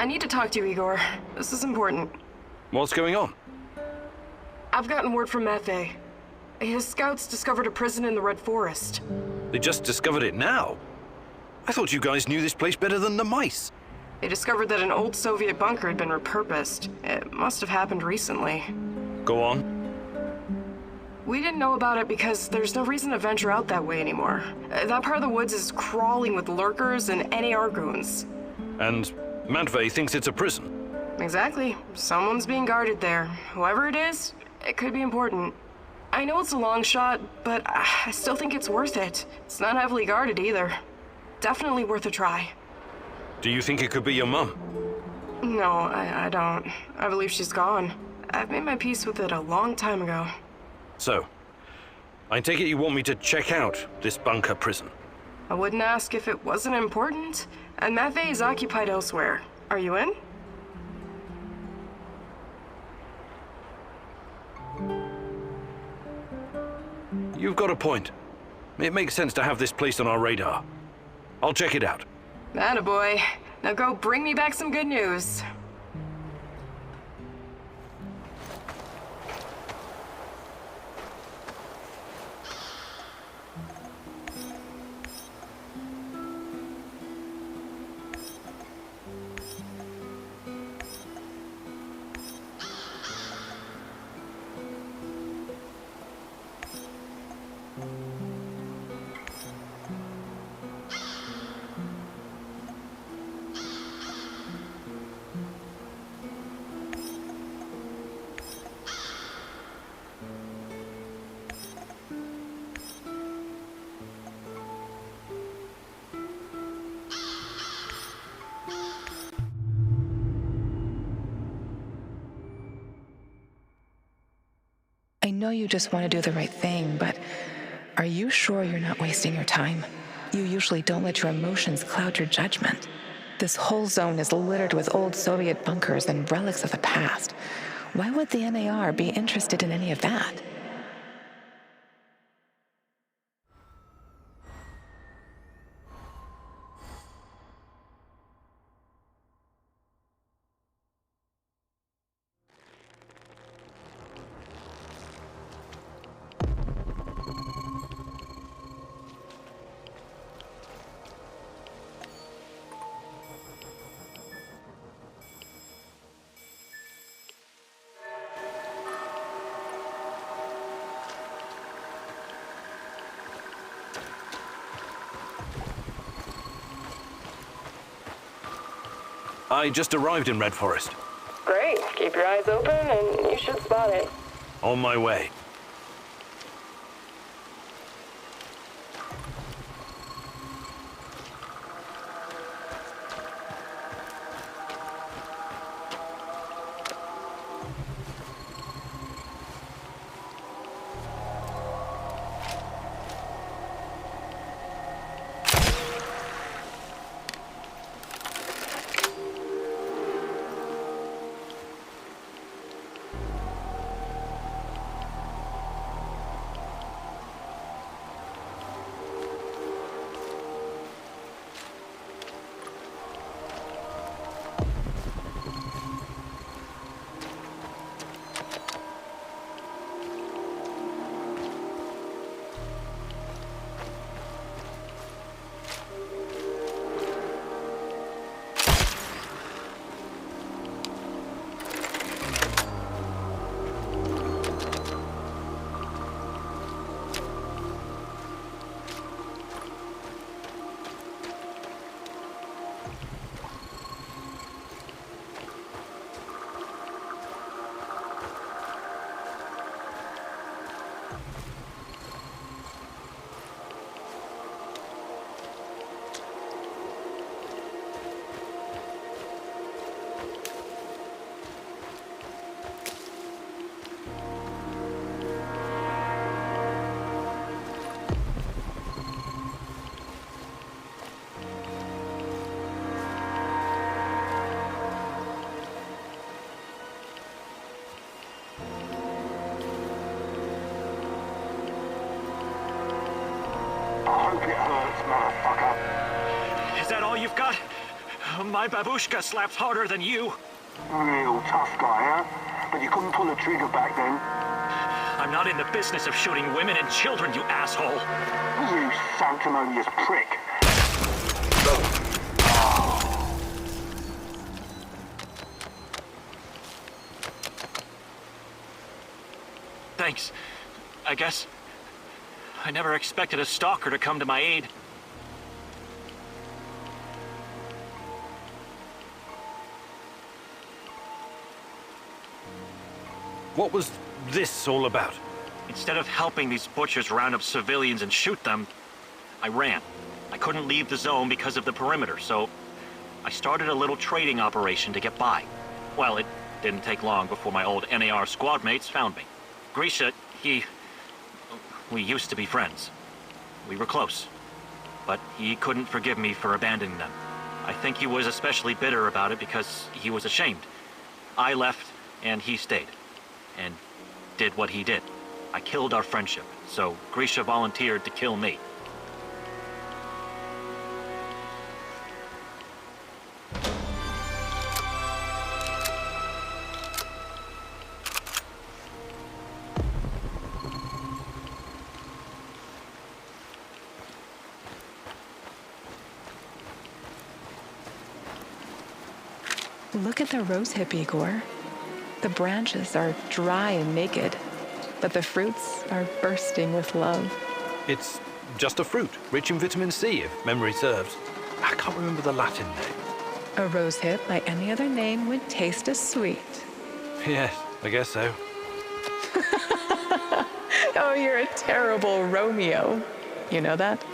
need to talk to you, Igor. This is important. What's going on? I've gotten word from Matvey. His scouts discovered a prison in the Red Forest. They just discovered it now? I thought you guys knew this place better than the mice. They discovered that an old Soviet bunker had been repurposed. It must have happened recently. Go on. We didn't know about it because there's no reason to venture out that way anymore. That part of the woods is crawling with lurkers and NAR goons. And Matvey thinks it's a prison. Exactly. Someone's being guarded there. Whoever it is, it could be important. I know it's a long shot, but I still think it's worth it. It's not heavily guarded either. Definitely worth a try. Do you think it could be your mum? No, I don't. I believe she's gone. I've made my peace with it a long time ago. So, I take it you want me to check out this bunker prison? I wouldn't ask if it wasn't important. And Matvey is occupied elsewhere. Are you in? You've got a point. It makes sense to have this placed on our radar. I'll check it out. Attaboy. Now go bring me back some good news. I know you just want to do the right thing, but are you sure you're not wasting your time? You usually don't let your emotions cloud your judgment. This whole zone is littered with old Soviet bunkers and relics of the past. Why would the NAR be interested in any of that? I just arrived in Red Forest. Great. Keep your eyes open and you should spot it. On my way. Hope it hurts, motherfucker. Is that all you've got? My babushka slaps harder than you. Real tough guy, huh? But you couldn't pull the trigger back then. I'm not in the business of shooting women and children, you asshole. You sanctimonious prick. Thanks. I guess I never expected a stalker to come to my aid. What was this all about? Instead of helping these butchers round up civilians and shoot them, I ran. I couldn't leave the zone because of the perimeter, so I started a little trading operation to get by. Well, it didn't take long before my old NAR squad mates found me. Grisha, we used to be friends. We were close. But he couldn't forgive me for abandoning them. I think he was especially bitter about it because he was ashamed. I left, and he stayed. And did what he did. I killed our friendship, so Grisha volunteered to kill me. Look at the rosehip, Igor. The branches are dry and naked, but the fruits are bursting with love. It's just a fruit, rich in vitamin C, if memory serves. I can't remember the Latin name. A rosehip by any other name would taste as sweet. Yes, I guess so. Oh, you're a terrible Romeo. You know that?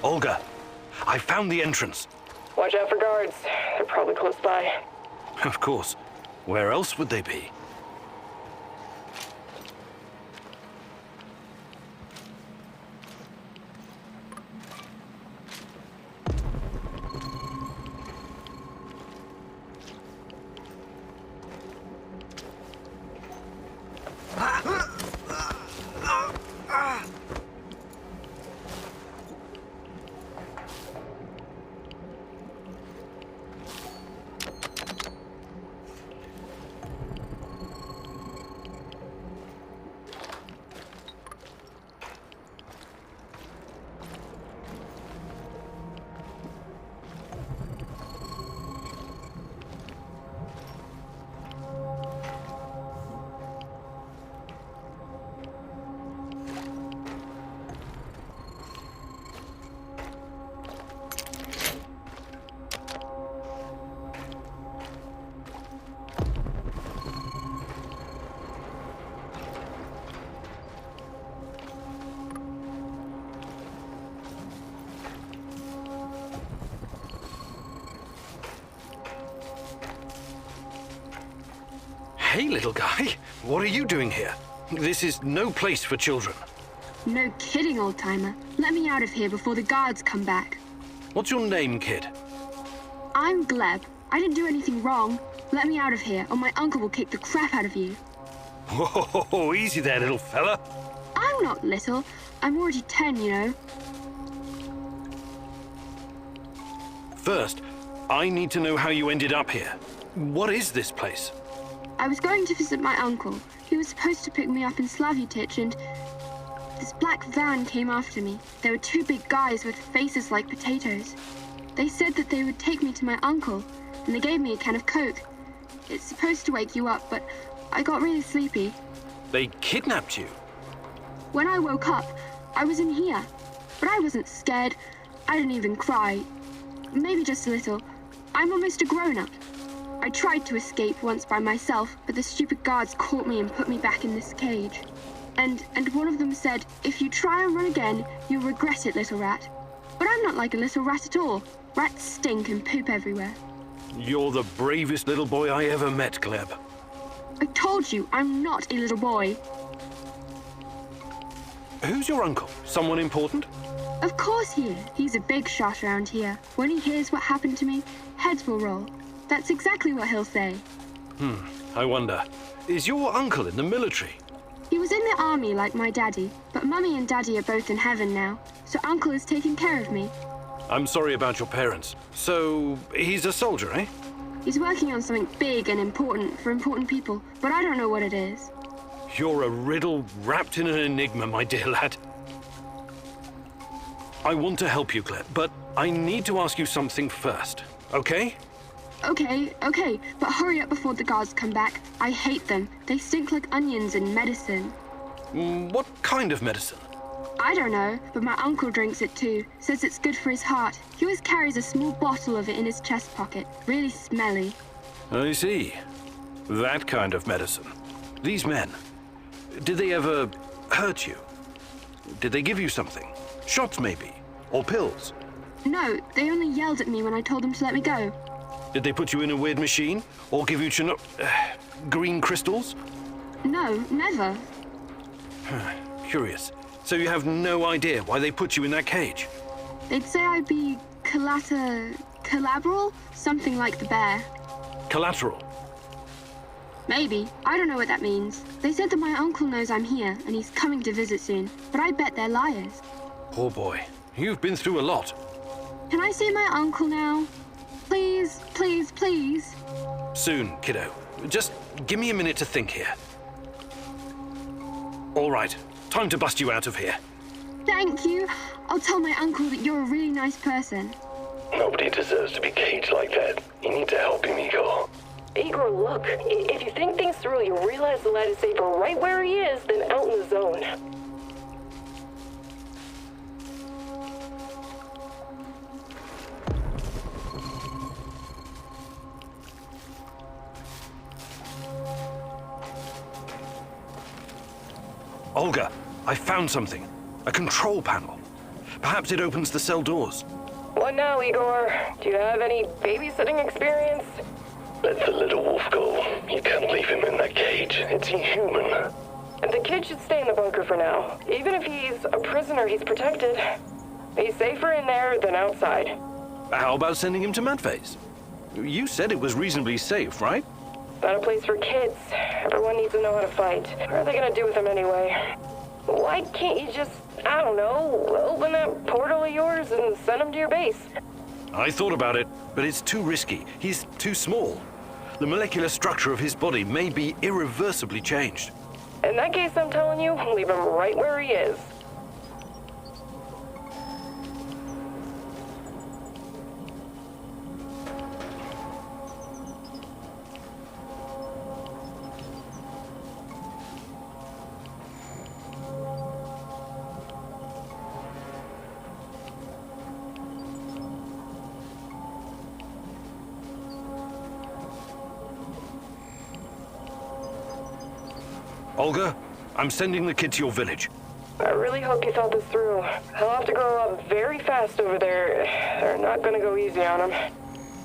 Olga, I found the entrance. Watch out for guards. They're probably close by. Of course. Where else would they be? Hey, little guy. What are you doing here? This is no place for children. No kidding, old-timer. Let me out of here before the guards come back. What's your name, kid? I'm Gleb. I didn't do anything wrong. Let me out of here, or my uncle will kick the crap out of you. Whoa, easy there, little fella. I'm not little. I'm already 10, you know. First, I need to know how you ended up here. What is this place? I was going to visit my uncle. He was supposed to pick me up in Slavutich, and this black van came after me. There were two big guys with faces like potatoes. They said that they would take me to my uncle, and they gave me a can of Coke. It's supposed to wake you up, but I got really sleepy. They kidnapped you? When I woke up, I was in here. But I wasn't scared. I didn't even cry. Maybe just a little. I'm almost a grown-up. I tried to escape once by myself, but the stupid guards caught me and put me back in this cage. And one of them said, if you try and run again, you'll regret it, little rat. But I'm not like a little rat at all. Rats stink and poop everywhere. You're the bravest little boy I ever met, Gleb. I told you, I'm not a little boy. Who's your uncle? Someone important? Of course he is. He's a big shot around here. When he hears what happened to me, heads will roll. That's exactly what he'll say. I wonder. Is your uncle in the military? He was in the army like my daddy, but Mummy and Daddy are both in heaven now, so Uncle is taking care of me. I'm sorry about your parents. So, he's a soldier, eh? He's working on something big and important for important people, but I don't know what it is. You're a riddle wrapped in an enigma, my dear lad. I want to help you, Gleb, but I need to ask you something first, okay? Okay, but hurry up before the guards come back. I hate them. They stink like onions and medicine. What kind of medicine? I don't know, but my uncle drinks it too. Says it's good for his heart. He always carries a small bottle of it in his chest pocket. Really smelly. I see. That kind of medicine. These men, did they ever hurt you? Did they give you something? Shots, maybe? Or pills? No, they only yelled at me when I told them to let me go. Did they put you in a weird machine? Or give you green crystals? No, never. Curious. So you have no idea why they put you in that cage? They'd say I'd be collateral? Something like the bear. Collateral? Maybe. I don't know what that means. They said that my uncle knows I'm here, and he's coming to visit soon, but I bet they're liars. Poor boy. You've been through a lot. Can I see my uncle now? Please, please, please. Soon, kiddo. Just give me a minute to think here. All right. Time to bust you out of here. Thank you. I'll tell my uncle that you're a really nice person. Nobody deserves to be caged like that. You need to help him, Igor. Igor, look. If you think things through, you'll realize the lad is safer right where he is than out in the zone. Olga, I found something. A control panel. Perhaps it opens the cell doors. What now, Igor? Do you have any babysitting experience? Let the little wolf go. You can't leave him in that cage. It's inhuman. The kid should stay in the bunker for now. Even if he's a prisoner, he's protected. He's safer in there than outside. How about sending him to Matvey's? You said it was reasonably safe, right? Not a place for kids. Everyone needs to know how to fight. What are they gonna do with him anyway? Why can't you just, I don't know, open that portal of yours and send him to your base? I thought about it, but it's too risky. He's too small. The molecular structure of his body may be irreversibly changed. In that case, I'm telling you, leave him right where he is. Olga, I'm sending the kid to your village. I really hope you thought this through. He'll have to grow up very fast over there. They're not gonna go easy on him.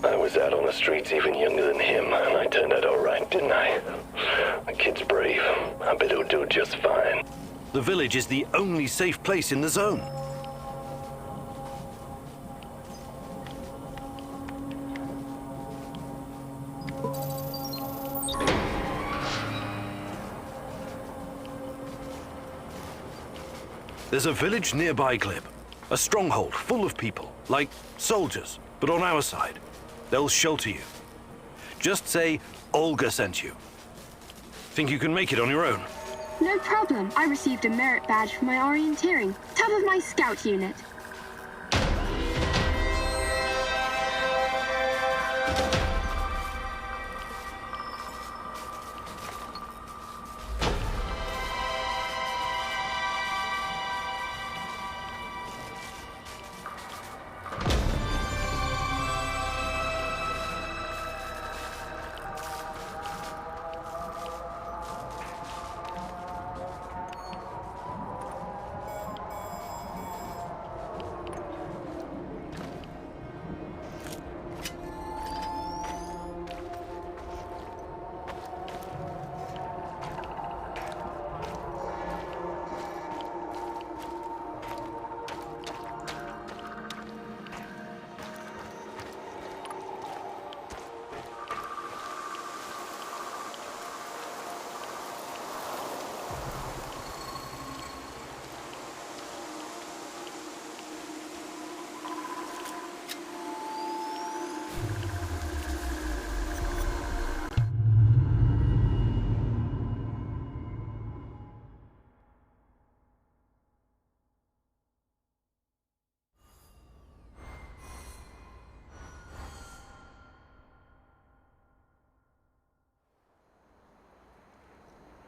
I was out on the streets even younger than him, and I turned out all right, didn't I? The kid's brave. I bet he'll do just fine. The village is the only safe place in the zone. There's a village nearby, Glib. A stronghold full of people, like soldiers, but on our side. They'll shelter you. Just say Olga sent you. Think you can make it on your own? No problem. I received a merit badge for my orienteering. Top of my scout unit.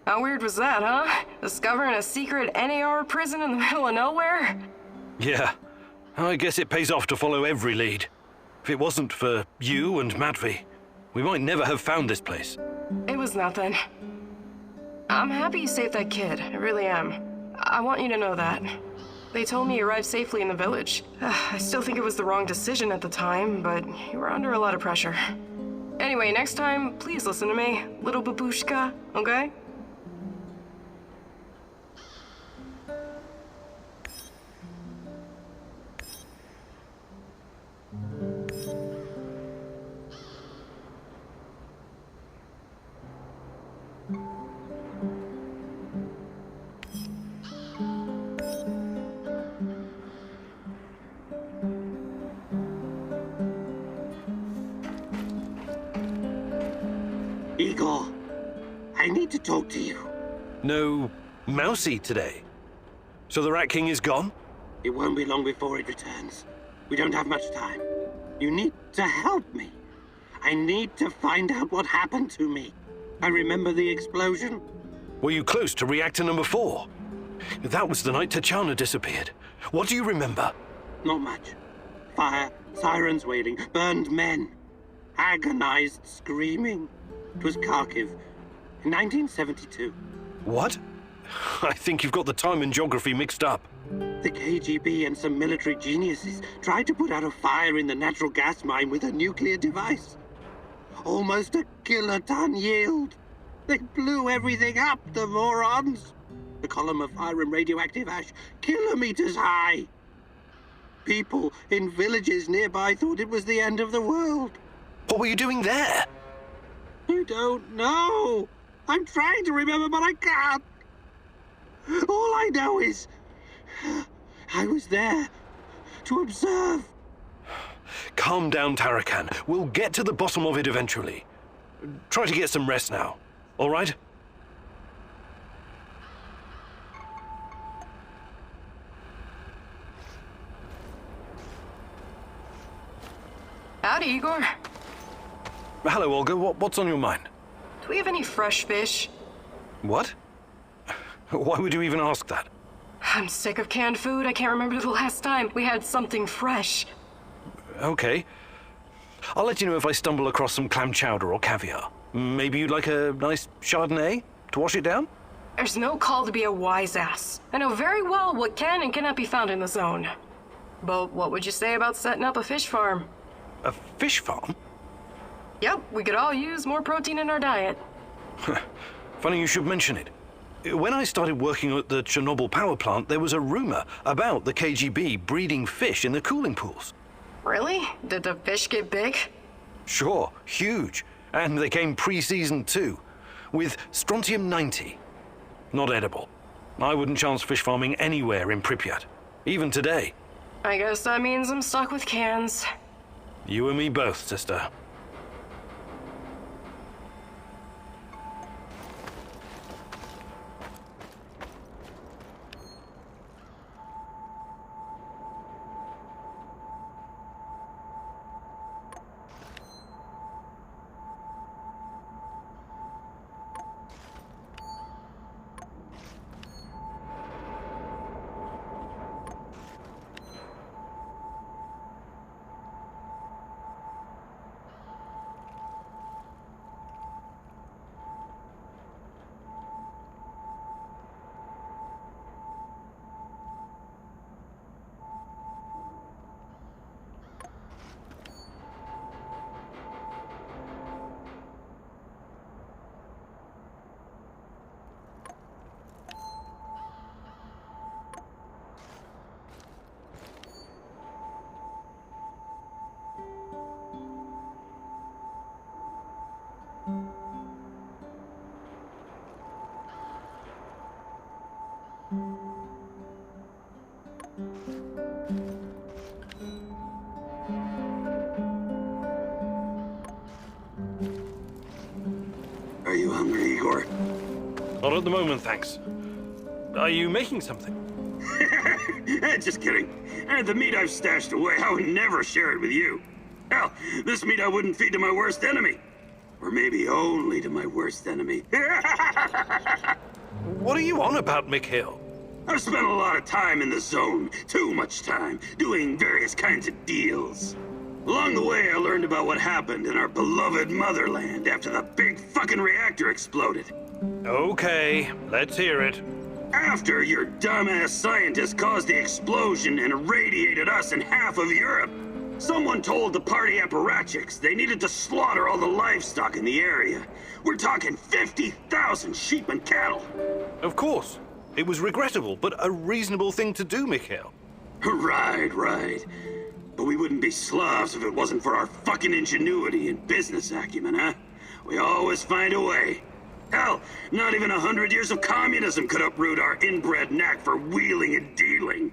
How weird was that, huh? Discovering a secret NAR prison in the middle of nowhere? Yeah. I guess it pays off to follow every lead. If it wasn't for you and Matvey, we might never have found this place. It was nothing. I'm happy you saved that kid. I really am. I want you to know that. They told me you arrived safely in the village. I still think it was the wrong decision at the time, but you were under a lot of pressure. Anyway, next time, please listen to me, little babushka, okay? Igor, I need to talk to you. No Mousy today. So the Rat King is gone? It won't be long before it returns. We don't have much time. You need to help me. I need to find out what happened to me. I remember the explosion. Were you close to reactor number 4? That was the night Tatiana disappeared. What do you remember? Not much. Fire, sirens wailing, burned men. Agonized screaming. It was Kharkiv in 1972. What? I think you've got the time and geography mixed up. The KGB and some military geniuses tried to put out a fire in the natural gas mine with a nuclear device. Almost a kiloton yield. They blew everything up, the morons. The column of fire and radioactive ash, kilometers high. People in villages nearby thought it was the end of the world. What were you doing there? I don't know. I'm trying to remember, but I can't. All I know is I was there to observe. Calm down, Tarakan. We'll get to the bottom of it eventually. Try to get some rest now, all right? Howdy, Igor. Hello, Olga. What's on your mind? Do we have any fresh fish? What? Why would you even ask that? I'm sick of canned food. I can't remember the last time we had something fresh. Okay. I'll let you know if I stumble across some clam chowder or caviar. Maybe you'd like a nice Chardonnay to wash it down? There's no call to be a wise ass. I know very well what can and cannot be found in the zone. But what would you say about setting up a fish farm? A fish farm? Yep, we could all use more protein in our diet. Funny you should mention it. When I started working at the Chernobyl power plant, there was a rumor about the KGB breeding fish in the cooling pools. Really? Did the fish get big? Sure, huge. And they came pre-seasoned too, with strontium-90. Not edible. I wouldn't chance fish farming anywhere in Pripyat, even today. I guess that means I'm stuck with cans. You and me both, sister. Are you hungry, Igor? Not at the moment, thanks. Are you making something? Just kidding. The meat I've stashed away, I would never share it with you. Hell, this meat I wouldn't feed to my worst enemy. Or maybe only to my worst enemy. What are you on about, Mikhail? I've spent a lot of time in the zone, too much time, doing various kinds of deals. Along the way, I learned about what happened in our beloved motherland after the big fucking reactor exploded. Okay, let's hear it. After your dumbass scientists caused the explosion and irradiated us and half of Europe, someone told the party apparatchiks they needed to slaughter all the livestock in the area. We're talking 50,000 sheep and cattle. Of course. It was regrettable, but a reasonable thing to do, Mikhail. Right. But we wouldn't be Slavs if it wasn't for our fucking ingenuity and business acumen, huh? We always find a way. Hell, not even 100 years of communism could uproot our inbred knack for wheeling and dealing.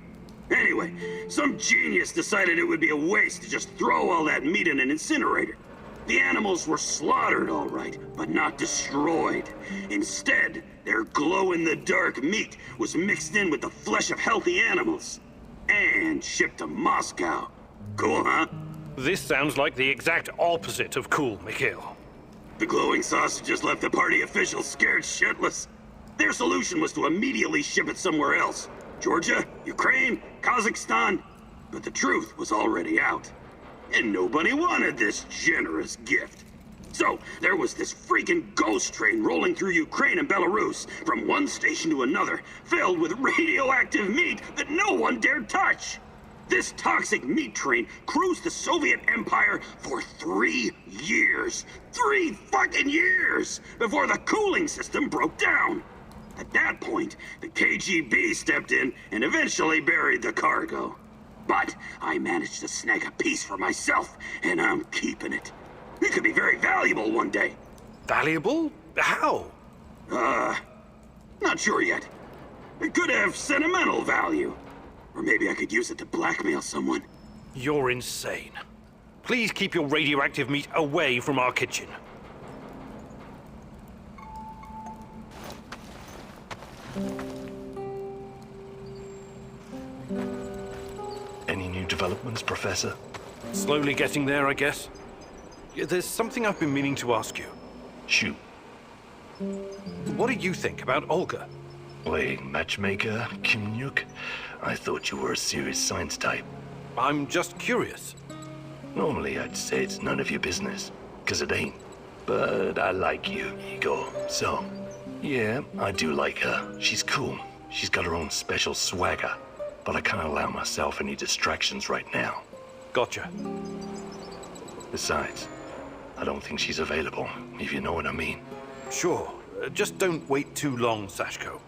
Anyway, some genius decided it would be a waste to just throw all that meat in an incinerator. The animals were slaughtered, all right, but not destroyed. Instead, their glow-in-the-dark meat was mixed in with the flesh of healthy animals and shipped to Moscow. Cool, huh? This sounds like the exact opposite of cool, Mikhail. The glowing sausages left the party officials scared shitless. Their solution was to immediately ship it somewhere else. Georgia, Ukraine, Kazakhstan. But the truth was already out. And nobody wanted this generous gift. So, there was this freaking ghost train rolling through Ukraine and Belarus, from one station to another, filled with radioactive meat that no one dared touch. This toxic meat train cruised the Soviet Empire for 3 years. 3 fucking years! Before the cooling system broke down. At that point, the KGB stepped in and eventually buried the cargo. But I managed to snag a piece for myself, and I'm keeping it. It could be very valuable one day. Valuable? How? Not sure yet. It could have sentimental value. Or maybe I could use it to blackmail someone. You're insane. Please keep your radioactive meat away from our kitchen. Any new developments, Professor? Slowly getting there, I guess. Yeah, there's something I've been meaning to ask you. Shoot. What do you think about Olga? Wait, matchmaker, Kimnyuk? I thought you were a serious science type. I'm just curious. Normally, I'd say it's none of your business, 'cause it ain't. But I like you, Igor. So, yeah, I do like her. She's cool. She's got her own special swagger. But I can't allow myself any distractions right now. Gotcha. Besides, I don't think she's available, if you know what I mean. Sure. Just don't wait too long, Sashko.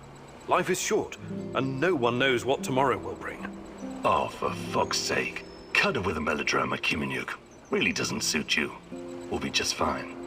Life is short, and no one knows what tomorrow will bring. Oh, for fuck's sake. Cut it with a melodrama, Kimnyuk. Really doesn't suit you. We'll be just fine.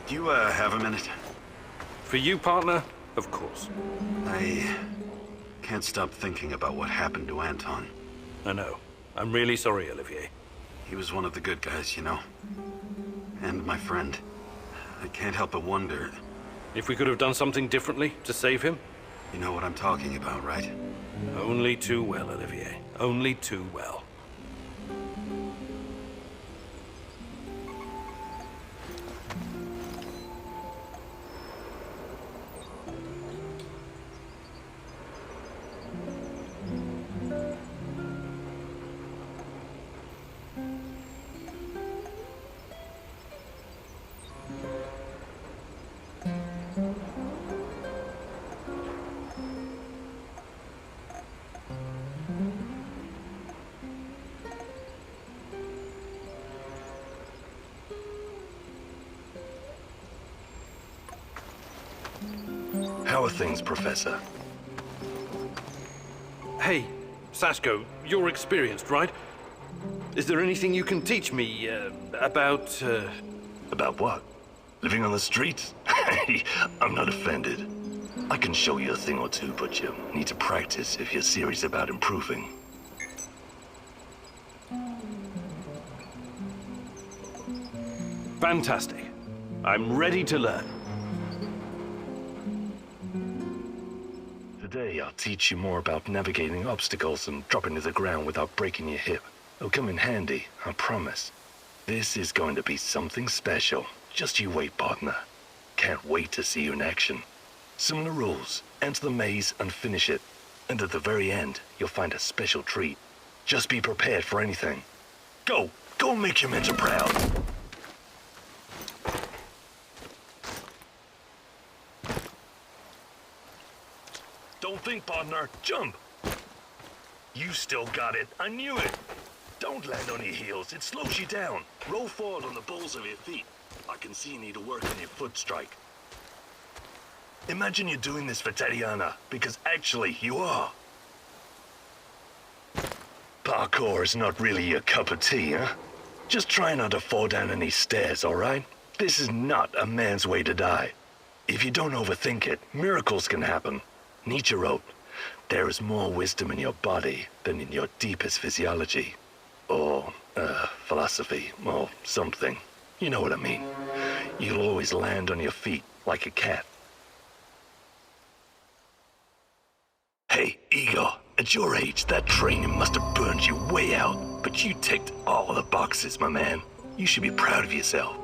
Do you, have a minute? For you, partner? Of course. I can't stop thinking about what happened to Anton. I know. I'm really sorry, Olivier. He was one of the good guys, you know? And my friend. I can't help but wonder... If we could have done something differently to save him? You know what I'm talking about, right? Only too well, Olivier. Only too well. How are things, Professor? Hey, Sashko, you're experienced, right? Is there anything you can teach me, about, About what? Living on the streets? I'm not offended. I can show you a thing or two, but you need to practice if you're serious about improving. Fantastic. I'm ready to learn. Today, I'll teach you more about navigating obstacles and dropping to the ground without breaking your hip. It'll come in handy, I promise. This is going to be something special. Just you wait, partner. Can't wait to see you in action. Similar rules. Enter the maze and finish it. And at the very end, you'll find a special treat. Just be prepared for anything. Go! Go and make your mentor proud! Don't think, partner. Jump! You still got it. I knew it. Don't land on your heels. It slows you down. Roll forward on the balls of your feet. I can see you need to work on your foot strike. Imagine you're doing this for Tatiana, because actually you are. Parkour is not really your cup of tea, huh? Just try not to fall down any stairs, alright? This is not a man's way to die. If you don't overthink it, miracles can happen. Nietzsche wrote, "There is more wisdom in your body than in your deepest physiology." Or, philosophy, or something. You know what I mean. You'll always land on your feet like a cat. Hey, Igor, at your age, that training must have burned you way out. But you ticked all the boxes, my man. You should be proud of yourself.